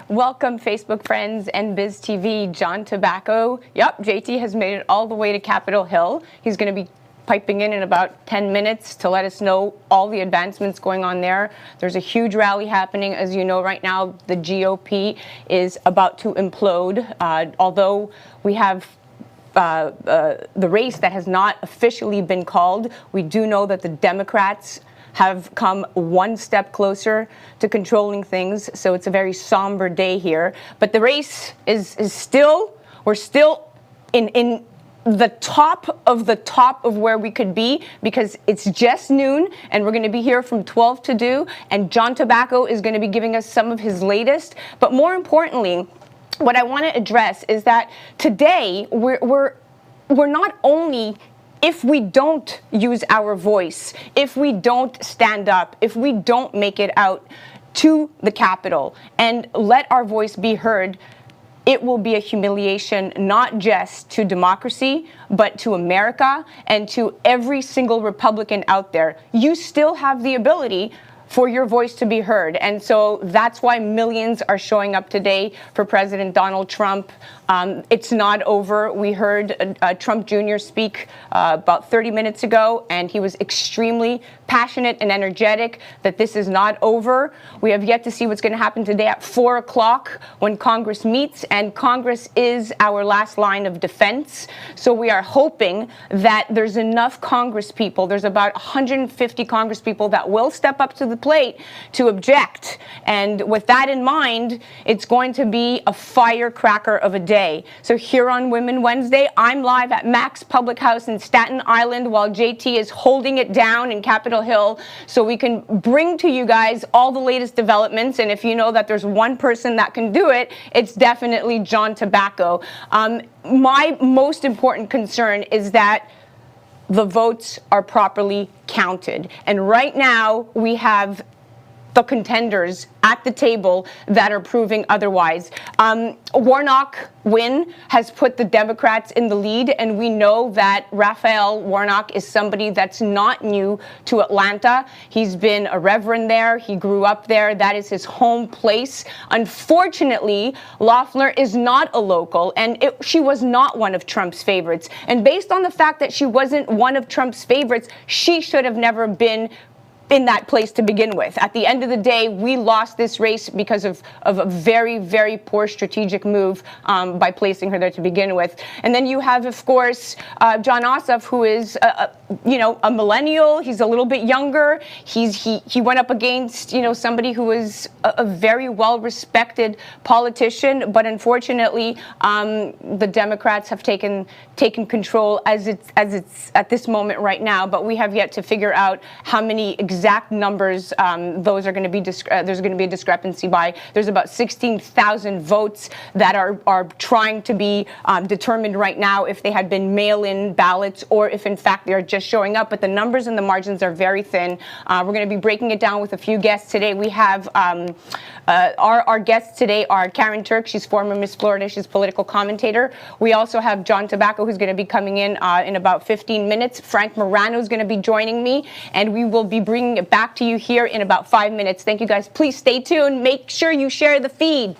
Welcome, Facebook friends and Biz TV. John Tobacco. Yep, JT has made it all the way to Capitol Hill. He's going to be piping in about 10 minutes to let us know all the advancements going on there. There's a huge rally happening. As you know, right now, the GOP is about to implode. Although we have the race that has not officially been called, we do know that the Democrats have come one step closer to controlling things. So it's a very somber day here. But the race is still, we're still in the top of where we could be, because it's just noon and we're going to be here from 12 to 2, and John Tobacco is going to be giving us some of his latest. But more importantly, what I want to address is that today we're not only, if we don't use our voice, if we don't stand up, if we don't make it out to the Capitol and let our voice be heard, it will be a humiliation not just to democracy, but to America and to every single Republican out there. You still have the ability for your voice to be heard. And so that's why millions are showing up today for President Donald Trump. It's not over. We heard Trump Jr. speak about 30 minutes ago, and he was extremely passionate and energetic that this is not over. We have yet to see what's going to happen today at 4 o'clock when Congress meets, and Congress is our last line of defense. So we are hoping that there's enough Congress people, there's about 150 Congress people that will step up to the plate to object. And with that in mind, it's going to be a firecracker of a day. So here on Women Wednesday, I'm live at Max Public House in Staten Island while JT is holding it down in Capitol Hill, so we can bring to you guys all the latest developments. And if you know that there's one person that can do it, it's definitely John Tobacco. My most important concern is that the votes are properly counted. And right now we have the contenders at the table that are proving otherwise. Warnock win has put the Democrats in the lead, and we know that Raphael Warnock is somebody that's not new to Atlanta. He's been a reverend there. He grew up there. That is his home place. Unfortunately, Loeffler is not a local, and she was not one of Trump's favorites. And based on the fact that she wasn't one of Trump's favorites, she should have never been in that place to begin with. At the end of the day, we lost this race because of a very, very poor strategic move by placing her there to begin with. And then you have, of course, Jon Ossoff, who is, a millennial. He's a little bit younger. He went up against, somebody who is a very well-respected politician. But unfortunately, the Democrats have taken control as it's at this moment right now. But we have yet to figure out how many exact numbers those are going to be. There's going to be a discrepancy by. There's about 16,000 votes that are trying to be determined right now if they had been mail-in ballots or if in fact they are just showing up. But the numbers and the margins are very thin. We're going to be breaking it down with a few guests today. We have our guests today are Karen Turk. She's former Miss Florida. She's political commentator. We also have John Tobacco, who's going to be coming in about 15 minutes. Frank Morano is going to be joining me, and we will be bringing it back to you here in about 5 minutes. Thank you guys. Please stay tuned. Make sure you share the feed.